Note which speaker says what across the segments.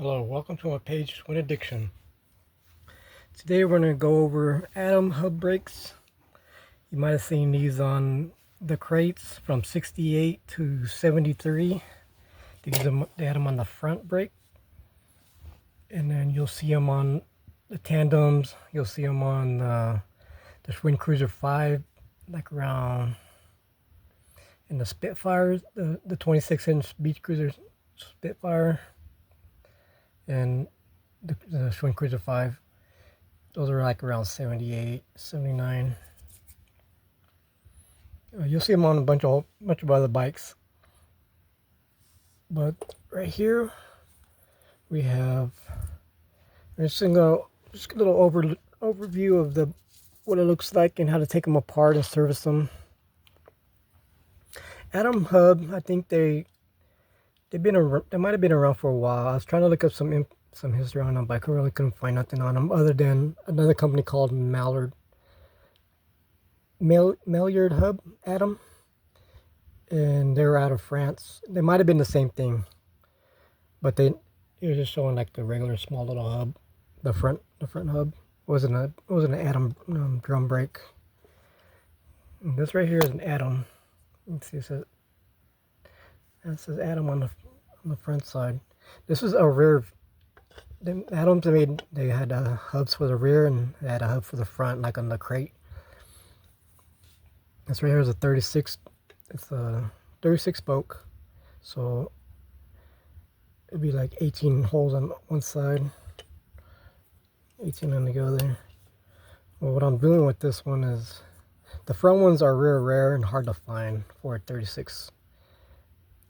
Speaker 1: Hello, welcome to my page, Twin Addiction. Today we're going to go over atom hub brakes. You might have seen these on the Krates from 68 to 73. They had them on the front brake. And then you'll see them on the Tandems. You'll see them on the Twin Cruiser 5, like around in the Spitfire, the 26-inch beach cruiser Spitfire. And the Twin Cruiser 5. Those are like around 78, 79. You'll see them on a bunch of other bikes. But right here, we have just a little overview of what it looks like and how to take them apart and service them. Atom hub, I think they might have been around for a while. I was trying to look up some history on them, but I really couldn't find nothing on them other than another company called Maillard Hub Atom, and they're out of France. They might have been the same thing, but they were just showing like the regular small little hub. The front hub wasn't an atom drum brake. And this right here is an atom. Let's see, it says atom on the front side. This is a rear. The Atoms they had hubs for the rear and they had a hub for the front, like on the Crate. This right here is a 36. It's a 36 spoke, so it'd be like 18 holes on one side, 18 on the other. Well, what I'm doing with this one is the front ones are rare and hard to find for a 36.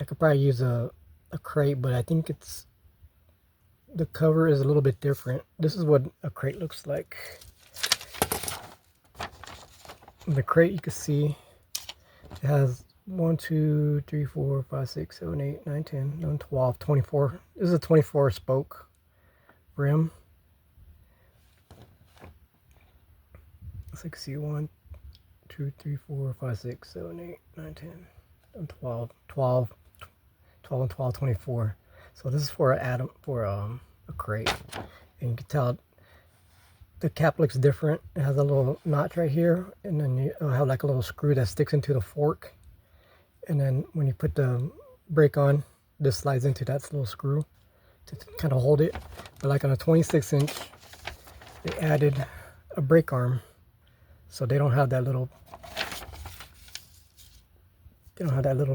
Speaker 1: I could probably use a Crate, but I think the cover is a little bit different. This is what a Crate looks like. In the Crate, you can see it has 1, 2, 3, 4, 5, 6, 7, 8, 9, 10, 11, 12, 24. This is a 24 spoke rim. So you can see 1, 2, 3, 4, 5, 6, 7, 8, 9, 10, 11, 12, and 12, 24. So this is for a Crate, and you can tell the cap looks different. It has a little notch right here, and then you have like a little screw that sticks into the fork, and then when you put the brake on, this slides into that little screw to kind of hold it. But like on a 26-inch, they added a brake arm, so they don't have that little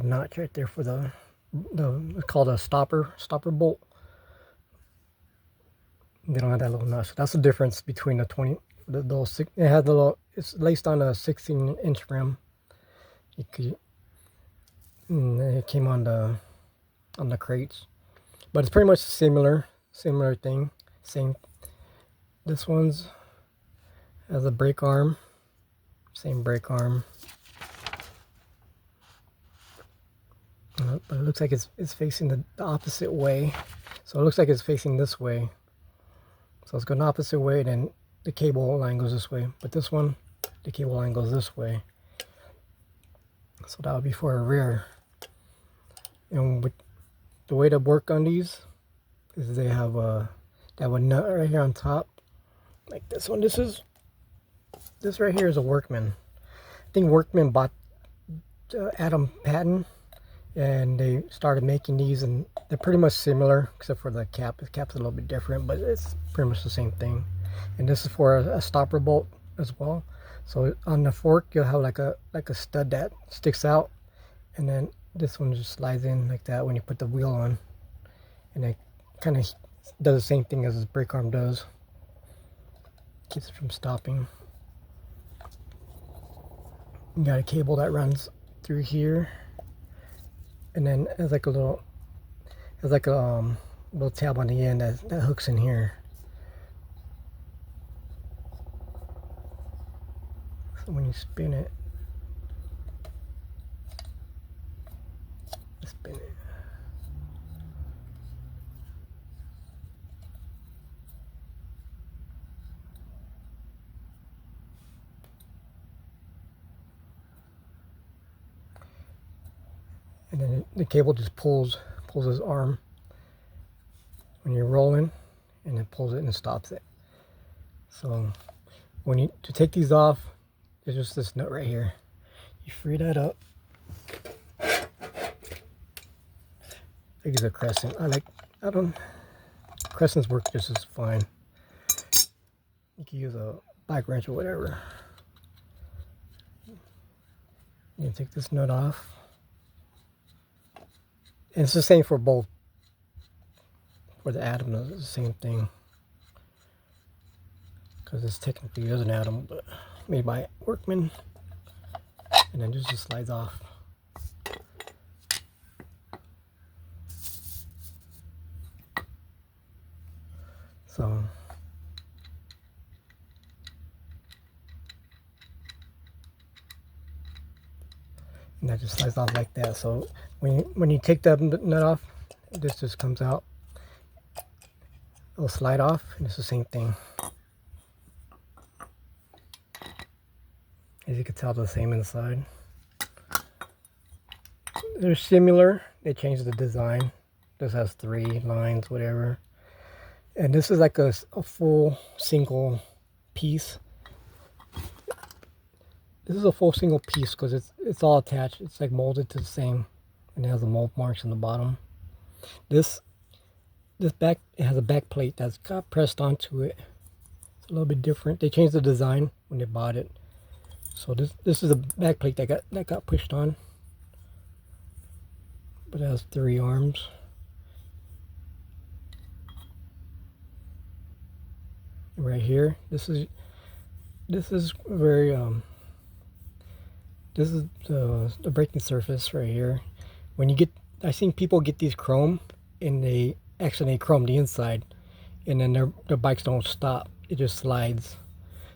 Speaker 1: notch right there for it's called a stopper bolt. They don't have that little notch. That's the difference between it has it's laced on a 16-inch rim. It came on the Krates, but it's pretty much similar thing. Same. This one's has a brake arm. Same brake arm. But it looks like it's facing the opposite way. So it looks like it's facing this way. So it's going the opposite way, then the cable line goes this way. But this one, the cable line goes this way. So that would be for a rear. And with the way to work on these is they have a nut right here on top, like this one. This right here is a Workman. I think Workman bought Atom patent, and they started making these, and they're pretty much similar except for the cap. The cap's a little bit different, but it's pretty much the same thing. And this is for a stopper bolt as well. So on the fork, you'll have like a stud that sticks out, and then this one just slides in like that when you put the wheel on, and it kind of does the same thing as this brake arm does. Keeps it from stopping. You got a cable that runs through here, and then there's like a little tab on the end that hooks in here. So when you spin it, and then the cable just pulls his arm when you're rolling, and it pulls it and stops it. So to take these off, there's just this nut right here. You free that up. I use a crescent. Crescents work just as fine. You can use a black wrench or whatever. You take this nut off. And it's the same for both. For the atom, it's the same thing. Because this technically is an atom, but made by workmen. And then just slides off. So and that just slides off like that. So when you take that nut off, this just comes out. It'll slide off, and it's the same thing. As you can tell, the same inside. They're similar. They changed the design. This has 3 lines, whatever. And this is like a full single piece. This is a full single piece because it's all attached. It's like molded to the same, and it has the mold marks in the bottom. This back, it has a back plate that's got pressed onto it. It's a little bit different. They changed the design when they bought it. So this is a back plate that got pushed on, but it has 3 arms. Right here, this is very this is the braking surface right here. When you get, I've seen people get these chrome, and they accidentally chrome the inside, and then their bikes don't stop. It just slides.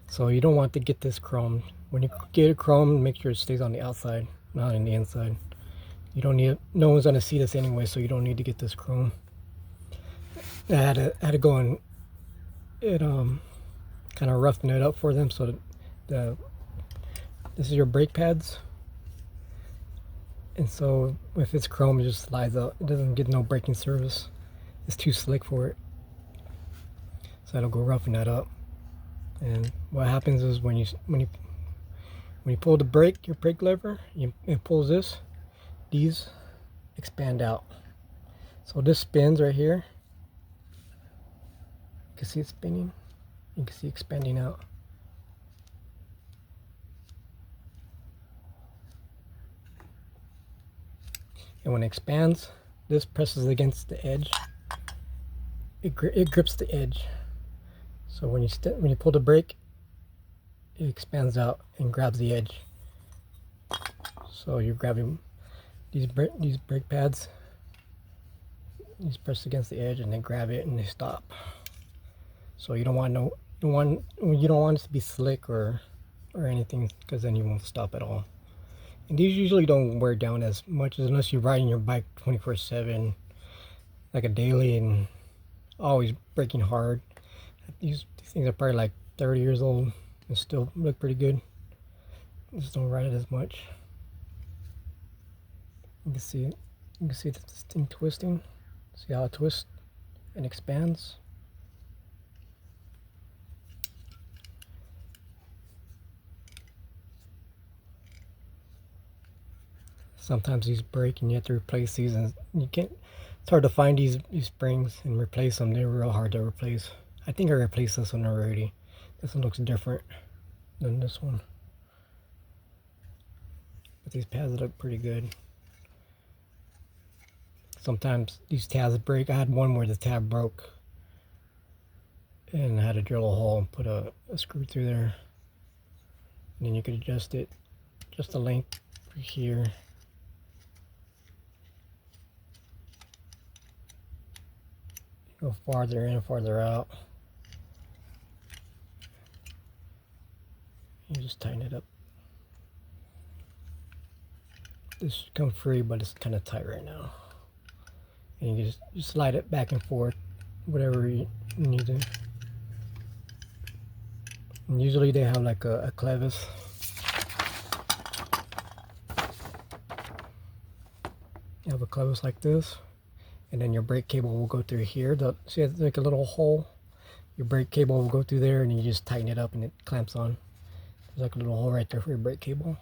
Speaker 1: So you don't want to get this chrome. When you get it chrome, make sure it stays on the outside, not in the inside. You don't need it. No one's gonna see this anyway, so you don't need to get this chrome. I had to go and kind of roughen it up for them, so that this is your brake pads, and so if it's chrome, it just slides out. It doesn't get no braking service. It's too slick for it, so I'll go roughen that up. And what happens is when you pull the brake, your brake lever, it pulls this. These expand out. So this spins right here. You can see it spinning. You can see it expanding out. And when it expands, this presses against the edge. It grips the edge. So when you pull the brake, it expands out and grabs the edge. So you're grabbing these brake pads. These press against the edge, and they grab it and they stop. So you don't want it to be slick or anything, because then you won't stop at all. And these usually don't wear down as much unless you're riding your bike 24/7, like a daily, and always braking hard. These things are probably like 30 years old and still look pretty good. Just don't ride it as much. You can see it. You can see this thing twisting. See how it twists and expands. Sometimes these break and you have to replace these, and you can't. It's hard to find these springs and replace them. They're real hard to replace. I think I replaced this one already. This one looks different than this one, but these pads look pretty good. Sometimes these tabs break. I had one where the tab broke, and I had to drill a hole and put a screw through there, and then you could adjust it, just the length here. Go farther in, farther out. You just tighten it up. This should come free, but it's kind of tight right now. And you just slide it back and forth, whatever you need to. And usually they have like a clevis. You have a clevis like this, and then your brake cable will go through here. See, it's like a little hole. Your brake cable will go through there, and you just tighten it up, and it clamps on. There's like a little hole right there for your brake cable.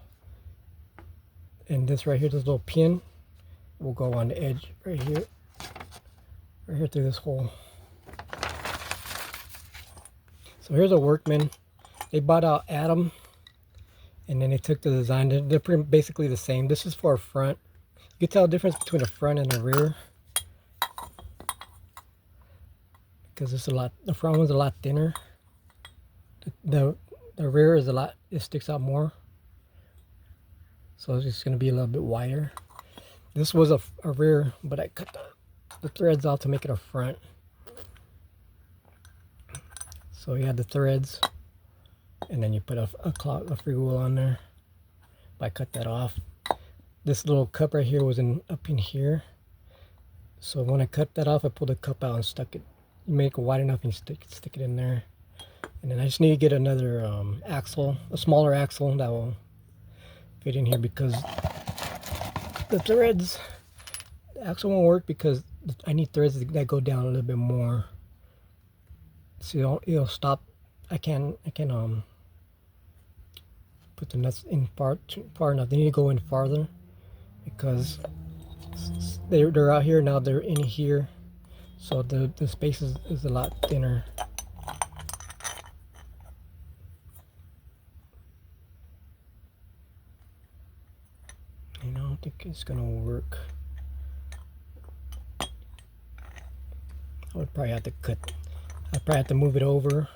Speaker 1: And this right here, this little pin, will go on the edge right here through this hole. So here's a Workman. They bought out Atom, and then they took the design. They're basically the same. This is for a front. You can tell the difference between the front and the rear, because it's the front one's a lot thinner. The rear is it sticks out more. So it's just going to be a little bit wider. This was a rear, but I cut the threads out to make it a front. So you had the threads, and then you put a free wheel on there. But I cut that off. This little cup right here was up in here. So when I cut that off, I pulled the cup out and stuck it. You make it wide enough and stick it in there. And then I just need to get another axle, a smaller axle that will fit in here, because the axle won't work because I need threads that go down a little bit more. So it'll stop. I can put the nuts in far enough. They need to go in farther, because they're out here now. They're in here, so the space is a lot thinner. I don't think it's gonna work. I would probably have to I'd probably have to move it over.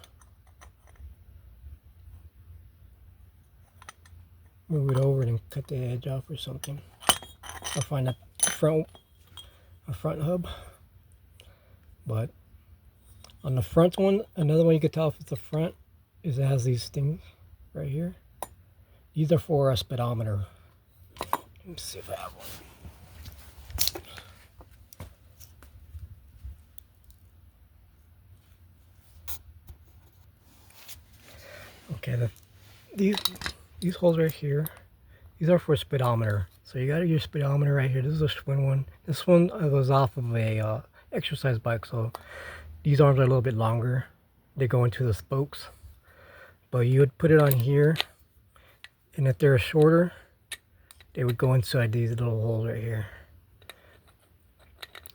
Speaker 1: And cut the edge off or something. I'll find a front hub. But on the front one, another one you could tell if it's the front is it has these things right here. These are for a speedometer. Let me see if I have one. Okay, these holes right here, these are for a speedometer. So you got your speedometer right here. This is a Schwinn one. This one was off of a exercise bike, so these arms are a little bit longer. They go into the spokes. But you would put it on here, and if they're shorter, they would go inside these little holes right here.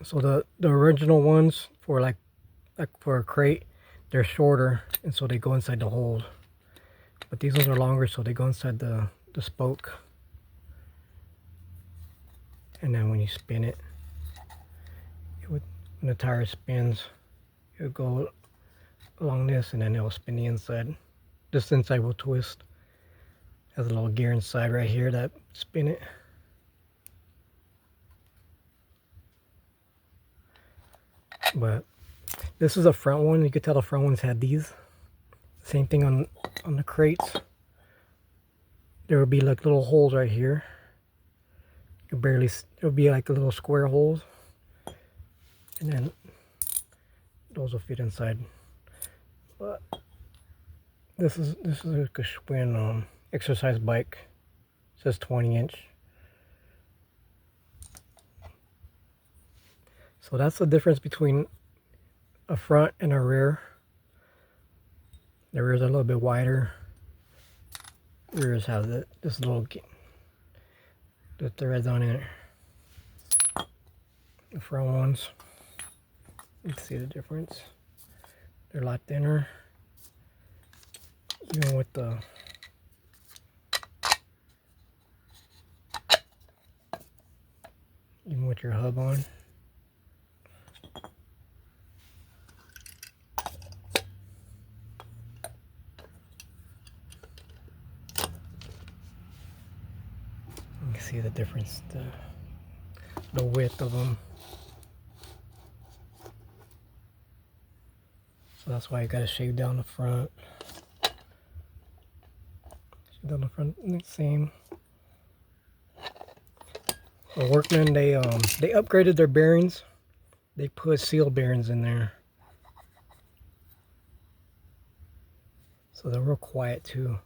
Speaker 1: So the original ones for like for a crate, they're shorter, and so they go inside the hole. But these ones are longer, so they go inside the spoke. And then when you spin it, when the tire spins, it would go along this, and then it will spin the inside. This inside will twist. Has a little gear inside right here that spin it. But this is a front one. You could tell the front ones had these. Same thing on the Krates. There would be like little holes right here. You could barely. There would be like little square holes, and then those will fit inside. But this is like a Schwinn exercise bike. It says 20-inch. So that's the difference between a front and a rear. The rears are a little bit wider. The rears have this little the threads on it. The front ones, you can see the difference. They're a lot thinner. Even with your hub on. You can see the difference, the width of them. So that's why you gotta shave down the front. Shave down the front, the same. The Workman, they upgraded their bearings. They put seal bearings in there, so they're real quiet too.